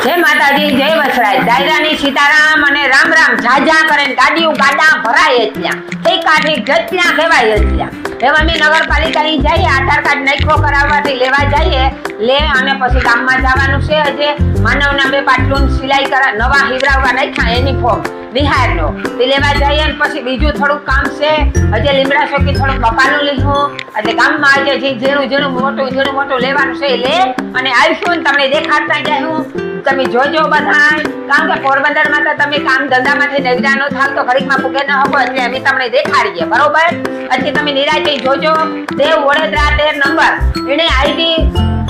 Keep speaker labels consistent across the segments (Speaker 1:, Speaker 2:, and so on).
Speaker 1: जय माताजी जय वसराज दायरानी सीताराम અને રામ રામ જાજા કરે ગાડીઓ ગાડા ભરાય એટલા ઠીક ઠીક જત્યા કહેવાય એટલા એવા મે નગરપાલિકા ની જઈએ આધાર કાર્ડ નખો કરાવવાથી લેવા જઈએ લે અને પછી ગામમાં જવાનું છે અજે માનવના બે પાટલું સિલાઈ કરા નવા હિવરાવવા નાખ્યા યુનિફોર્મ બિહારનો તે લેવા જઈએ અને પછી બીજું થોડું કામ છે અજે લીમડા ચોકી થોડું બપાનું લીધું એટલે ગામમાં આજે જે ઝીણું મોટું લેવાનું છે લે અને આવીશું તમને દેખાડતા જાઉં તમે જોજો બધાય કારણ કે પોરબંદર માં તો તમે કામ ધંધા માંથી નવરા નો થાવ તો ઘડીક માં પૂગે ન હકો એટલે અમે તમને દેખાડીએ બરોબર એટલે તમે નિરાતે જોજો દેવ વડોદરા 13 નંબર એને આઈડી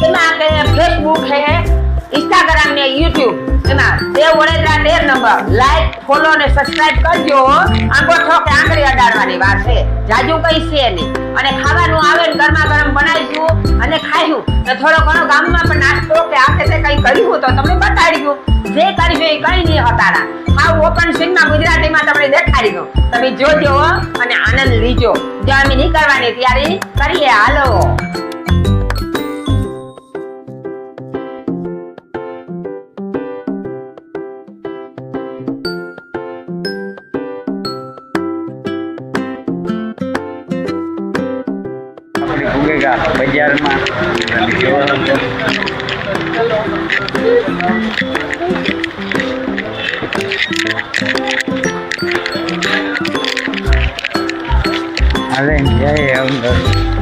Speaker 1: એમાં કે ફેસબુક હે इंस्टाग्राम ने YouTube एमा देव वडोदरा 13 नंबर लाइक फॉलो ने सब्सक्राइब करजो अंगूठो के आंगળી અડાડવાની વાત છે જાજુ કઈ છે નહીં અને ખાવાનું આવે ને ગરમા ગરમ બનાવીશું અને ખાઈશું તો થોડો ઘણો ગામમાં પણ નાસ્તો કે આ કે કઈ કર્યું તો તમને બતાડ્યું જે કર્યું એ કઈ નહીં હતારા આ ઓપન સીનમાં ગુજરાતીમાં તમને દેખાડી દઉં તમે જોજો અને આનંદ લીજો જો અમે નીકળવાની તૈયારી કરીએ હાલો
Speaker 2: बाजार में अरे जय अंदर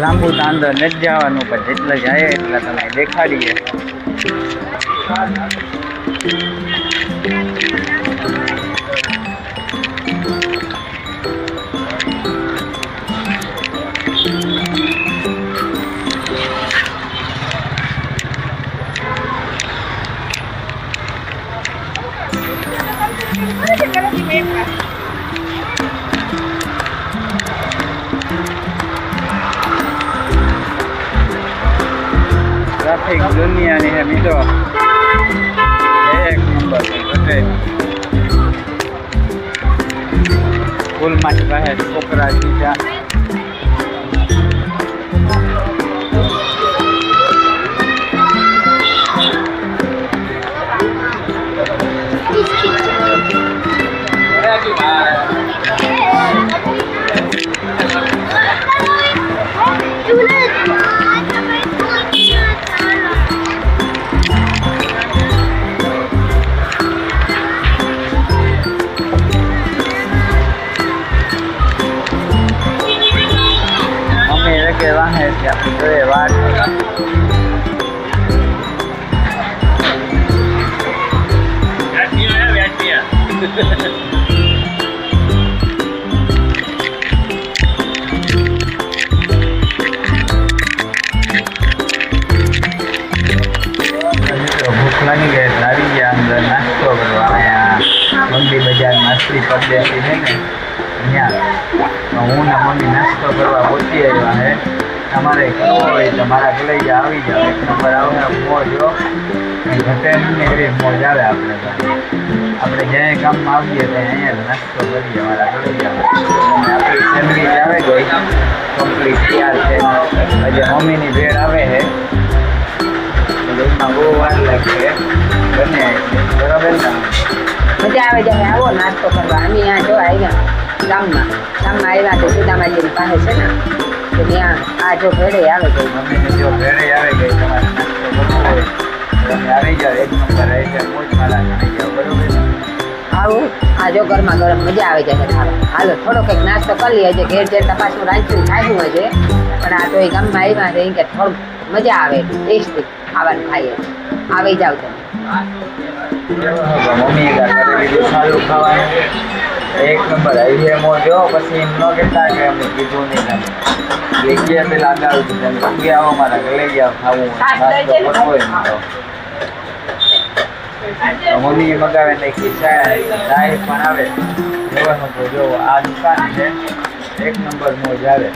Speaker 2: लांबू तांदर नहीं जावानुं पण जेटला जाए एटला तमने देखाडीए ट्रैफिक दुनिया नहीं है मित्रों एक नंबर फूल माटी पासे छोकरा सीधा है तो ये बात भूख लगी गए लारी गया अंदर नाश्तो करवा मंडी बाजार मछली परदेसी है ने तो हूँ ने मम्मी नाश्तो करवा पहुंची आया है हमारे कोई तुम्हारा कलेजा આવી જાવ એક નંબર આવે મોજ જો ઘટે ને એવી મોજ આવે આપણે જે કામમાં આવીએ તે અહીંયા નાસ્તો કરીએ અમારા કલેજા આપણી ફેમિલી આવે ગઈ કમ્પ્લીટ તૈયાર છે આજે મમ્મીની ભેળ આવે છે દૂધમાં બહુ વાર લાગે બને બરાબર ને
Speaker 1: મજા આવે જ્યારે આવો નાસ્તો કરવા અમે અહીંયા જો આવ્યા ગામમાં આવ્યા તો સીતામાજીની પાસે છે ને तो ત્યાં આ જો ભેળે આવે ગઈ
Speaker 2: મમ્મીને જો ભેળે આવે ગઈ તમારે નાસ્તો કરવો હોય તો તમે આવી જાઓ એક નંબર આવી જાય મોજ માલા આવી જાઓ બરોબર
Speaker 1: આવું આ જો ગરમા ગરમ મજા આવે છે ખાવા હાલો થોડો કંઈક નાસ્તો કરી લઈએ છે ઘેર ઘેર તપાસનું રાંધીને ખાવું હોય છે પણ આ તો એ ગામમાં આવ્યા છે કે થોડું મજા આવે ટેસ્ટી ખાવાનું ખાઈએ આવી જાવ તમે
Speaker 2: મમ્મી કરેલું સારું ખાવાનું એક નંબર આવી જાય મોજો પછી ન કહેતા કે અમે કીધું નહીં લેગિયા પેલા આગળ તમે આવો મારા લઈ જાઓ ખાવું નાસ્તો કરવો હોય ને તો તો મમ્મીએ મગાવે નાખી ચાય પણ આવે જોવાનું તો જો આ દુકાન છે એક નંબર મોજ આવે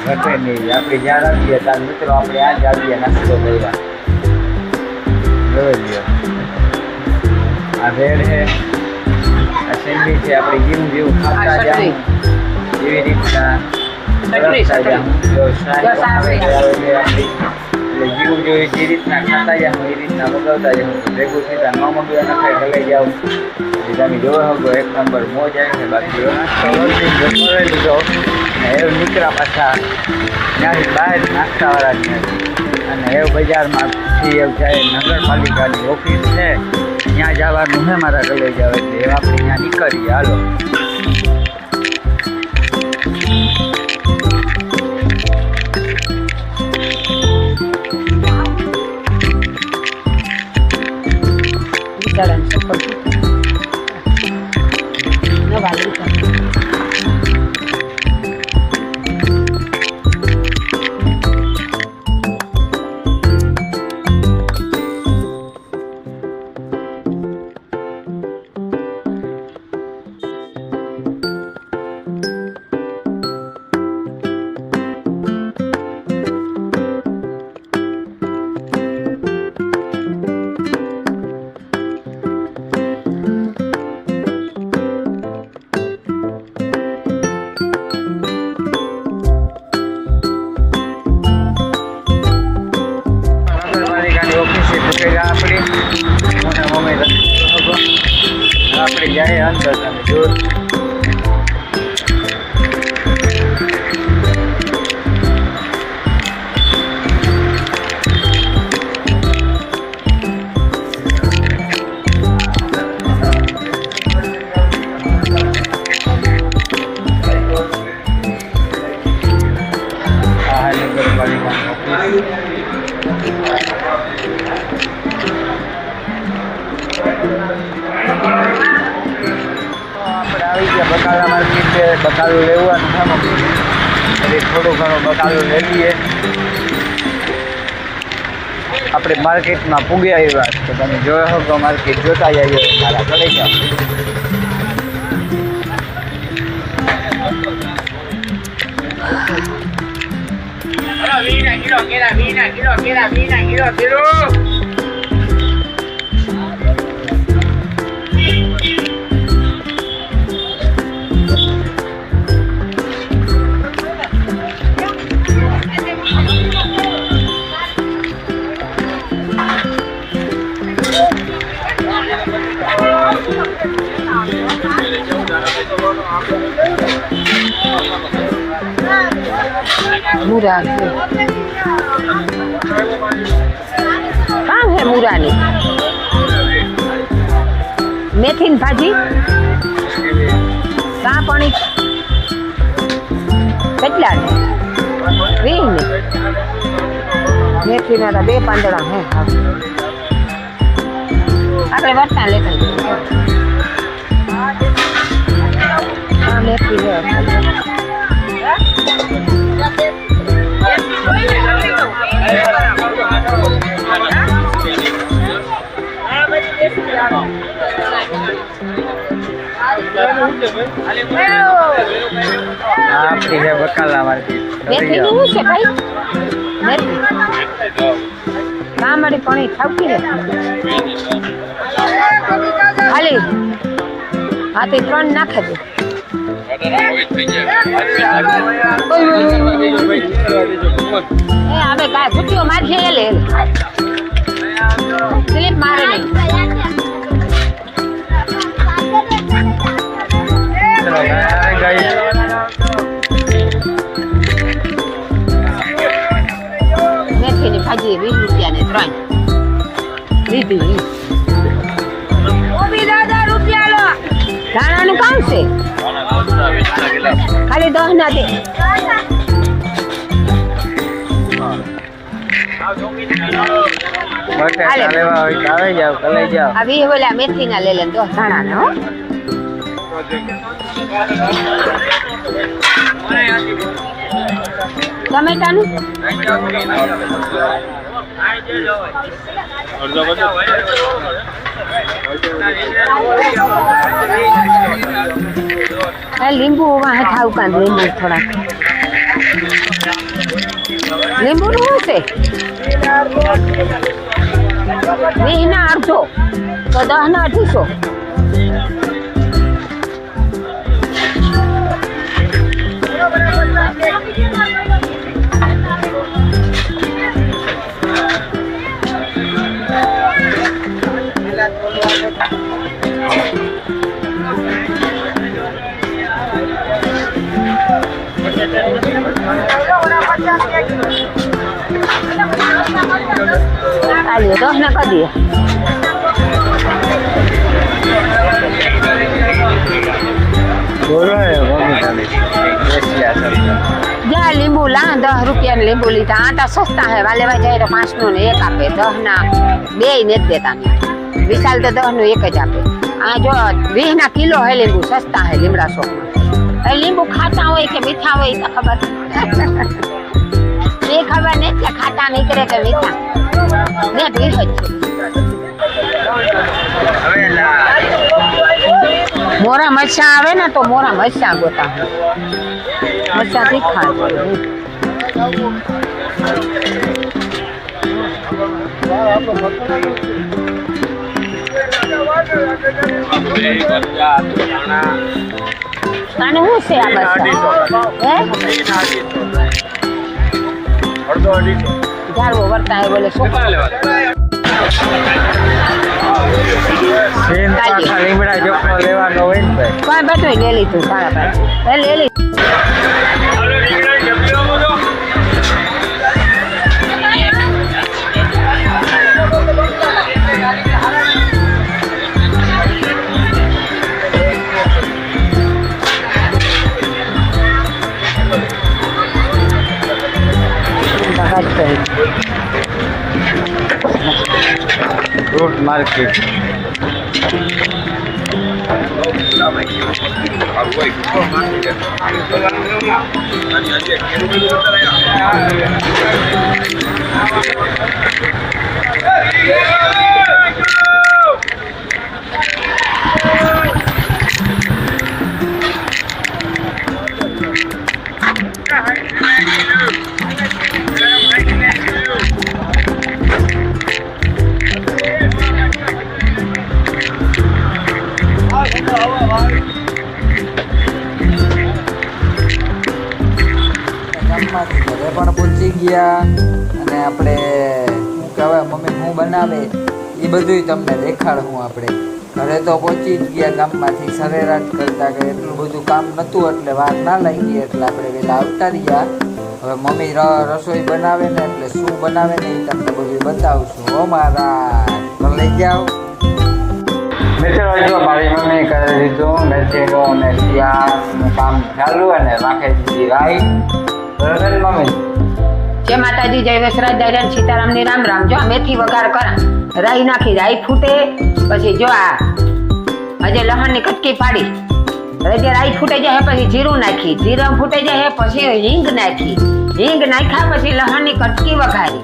Speaker 2: ઘટે નહીં આપણે જ્યાં આવીએ ત્યાં મિત્રો આપણે આ જ આવીએ નાસ્તો કરવા જોઈ લ્યો આ ભેળ છે આ સેન્ડવીચ છે આપણે જેવું જેવું ખાતા જાઉં એવી રીતના જો સારી આવે આપણી એટલે જેવું જોઈએ જે રીતના ખાતા જાઉં એ રીતના મગાવતા જાઉં ભેગું સીધા ન મગવા ન ખાઈ ભલાઈ જાઉં તમે જોવો હો એક નંબર મોજ આવે છે બાકી લીધો ને એવું નીકળ્યા પાછા ત્યાંથી બહાર નાસ્તાવાળા અને એવું બજારમાંથી એવું જાય નગરપાલિકાની ઓફિસ છે ત્યાં જવાનું છે મારા કલેજ આવે એટલે એવું આપણે ત્યાં નીકળીએ હાલો આપણે જાય અંદર તમે જો બકાલા માર્કેટ છે બકાલું લેવાનું છે એટલે થોડું ઘણું બકાલું લઈ લઈએ આપણે માર્કેટમાં પૂગી આવ્યા તો તમે જોયો હો માર્કેટ જોતા જઈએ મારા ઘરે જાઓ
Speaker 1: મૂરા કાં હે મૂરાની મેથીની ભાજી કાં પાણી કેટલા 20 ને મેથીના 2 પાંદડા હે આપણે વટના લેતા મેથી હે આપણી છે બકાલા માર્કેટ મેથીનું શું છે ભાઈ મેથી કામડી પાણી ખાવતી રે ખાલી હાથી 3 નાખે દે હવે કાય ગુટીઓ મારશે લે સ્લીપ મારે નહીં મેથીની ભાજી 20 રૂપિયાને 3 લીધી ₹10 લો ધાણાનું કામ છે ખાલી 10 ના દે આવી ઓલા મેથી ના લે લે 10 ધાણા ને હો ટમેટાનું લીંબુ વાહે ખાવ કાંદ લીંબુ થોડા લીંબુ નું હશે વીના અડધો તો 10 ના 200 આલ્યો 10 ના કરી દે જા લીંબુ લા 10 રૂપિયા લીંબુ લીધા આટા સસ્તા હે વાલેવા જાય તો 5 નું ને 1 આપે 10 ના 2 નથી દેતા વિશાલ તો 10 નું 1 જ આપે આ જો 20 ના કિલો હે લીંબુ સસ્તા હે લીમડા શોપમાં લીંબુ ખાટા હોય કે મીઠા હોય તો ખબર એ ખબર નહીં કે ખાટા નીકળે કે મીઠા ને ભીખ જ મોરા મરચા આવે ને તો મોરા મરચા ગોતા મરચા તીખા અને શું છે આ મરચા ઝાડવો વર્તા હે બોલે છોકરા
Speaker 2: લીમડા ચોખ્ખો લેવાનો હોય ને
Speaker 1: કોઈ બધું લે લીધું સારા પાસે લે લીધું
Speaker 2: ફ્રૂટ માર્કેટ પણ પહોંચી ગયા અને આપણે શું કહેવાય મમ્મી શું બનાવે એ બધું તમને દેખાડું આપણે ઘરે તો પહોંચી જ ગયા ગામમાંથી સરેરાશ કરતા કે એટલું બધું કામ નહોતું એટલે વાર ના લાગી એટલે આપણે વહેલા આવતા રહ્યા હવે મમ્મી રસોઈ બનાવે ને એટલે શું બનાવે ને એ તમને બધું બતાવશું હો મારા પણ લઈ જાઓ મિત્રો જો મારી મમ્મી કરી દીધું મેથીનું અને શિયાળનું કામ ચાલુ અને નાખી દીધી રાઈ બરાબર મમ્મી
Speaker 1: જય માતાજી જય વસરાજ દયારામ સીતારામની રામ રામ જો મેથી વઘાર કરા રાઈ નાખી રાઈ ફૂટે પછી જો આ હજે લહણની કટકી પાડી હજે રાઈ ફૂટાઈ જાય પછી જીરું નાખી જીરું ફૂટાઈ જાય પછી હિંગ નાખી હિંગ નાખ્યા પછી લહણની કટકી વઘારી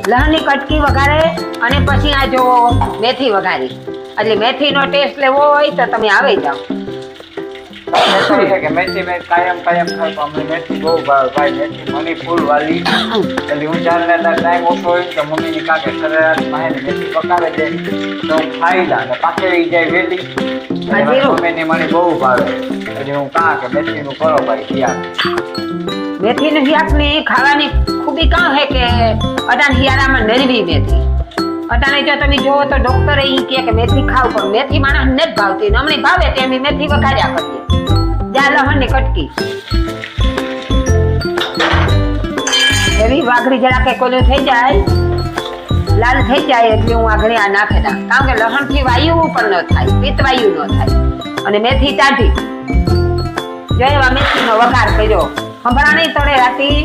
Speaker 1: લહણની કટકી વઘારે અને પછી આ જો મેથી વઘારી એટલે મેથીનો ટેસ્ટ લેવો હોય તો તમે આવી જાઓ
Speaker 2: મેથી મેં કાયમ ખાતો અમને મેથી બહુ ભાઈ મેથી મની ફૂલ વાલી એટલે હું ચાલને ટાઈમ ઓછો હોય તો મમ્મીની કાકે સરેરાશ માહે મેથી પકાવે દે તો હું ખાઈ લા ને પાકે જાય વેલી મમ્મીની મને બહુ ભાવે એટલે હું કાં કે મેથીનું કરો ભાઈ શિયાળ
Speaker 1: મેથીનું શાકની ખાવાની ખૂબી કાં હે કે અટાણ શિયાળામાં નરવી મેથી અટાણે જો તમે જોવો તો ડોક્ટરે ઈ કે મેથી ખાવ પણ મેથી માણસ ને જ ભાવતી ને અમને ભાવે તે અમે મેથી વઘાર્યા કરીએ જા લહણની કટકી એવી વાઘરી જરા કે કોલું થઈ જાય લાલ થઈ જાય એટલે હું આગળ આ નાખે ના કારણ કે લહણથી વાયુ પણ ન થાય પિત્ત વાયુ ન થાય અને મેથી ટાઢી જો એવા મેથીનો વઘાર કર્યો હમણાં નહીં તળે રાતી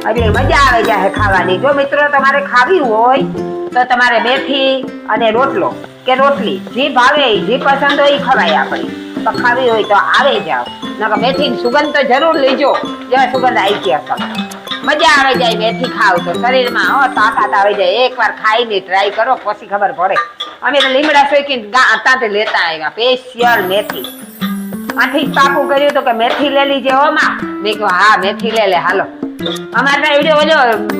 Speaker 1: એટલે મજા આવે જાય ખાવાની જો મિત્રો તમારે ખાવી હોય તો તમારે મેથી અને રોટલો કે રોટલી જે ભાવે જે પસંદ હોય એ ખવાય આપણી તો ખાવી હોય તો આવે જાઓ નકર મેથીની સુગંધ તો જરૂર લેજો જેવા સુગંધ આવી ગયા મજા આવે જાય મેથી ખાવ તો શરીરમાં તાકાત આવી જાય. એકવાર ખાઈને ટ્રાય કરો પછી ખબર પડે. અમે તો લીમડા શેકીને ત્યાંથી લેતા આવ્યા સ્પેશિયલ મેથી. આથી જ પાકું કર્યું તો કે મેથી લે લીજે હો માં. મેં કહ્યું હા મેથી લે હાલો. અમારા એવડે ઓલો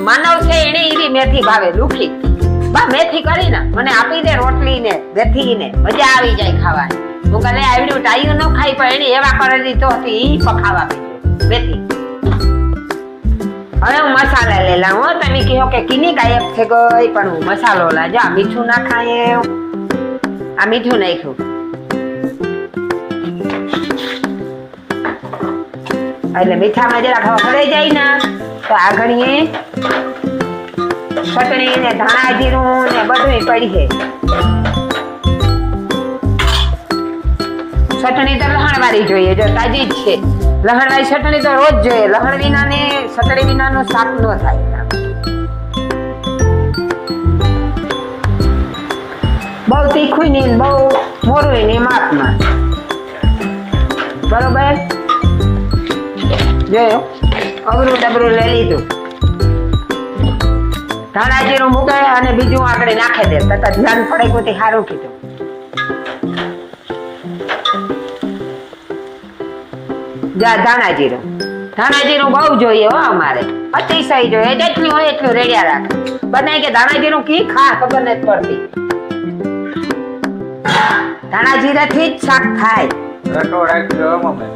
Speaker 1: માનવ છે એને એવી મેથી ભાવે લુખી. બા મેથી કરીને મને આપી દે રોટલી ને મેથી ને મજા આવી જાય ખાવાની. હું કહે આવડ્યું ટાયું ન ખાઈ પણ એને એવા કરેલી તો હતી ઈ પખાવા પીધું મેથી. હવે હું મસાલા લેલા હું તમે કહો કે કીની ગાયબ છે ગઈ પણ હું મસાલો લાજો. આ મીઠું ના ખાય આ મીઠું નાખ્યું. એટલે મીઠામાં જરા ખબર પડી જાય ને તો આ ઘણીએ ચટણી ને ધાણા જીરું ને બધું પડી છે. ચટણી તો લહણ વાળી જોઈએ જો તાજી જ છે. લહણ વાળી ચટણી તો રોજ જોઈએ. લહણ વિના ને ચટણી વિના નું શાક ન થાય. બહુ તીખું ને બહુ મોરું ને માપમાં બરોબર. જોયો અગરું ડબરું લઈ લીધું. ધાણા જીરું મૂકે અને બીજું આગળ નાખી દે તરત ધ્યાન પડે કોઈ સારું કીધું. ધાણા જીરું બહુ જોઈએ હો અમારે અતિશય જોઈએ. જેટલું હોય એટલું રેડિયા રાખે. બનાય કે ધાણા જીરું કી ખા ખબર નથી પડતી. ધાણા જીરા થી જ શાક થાય.
Speaker 2: રટો રાખજો મમ્મી.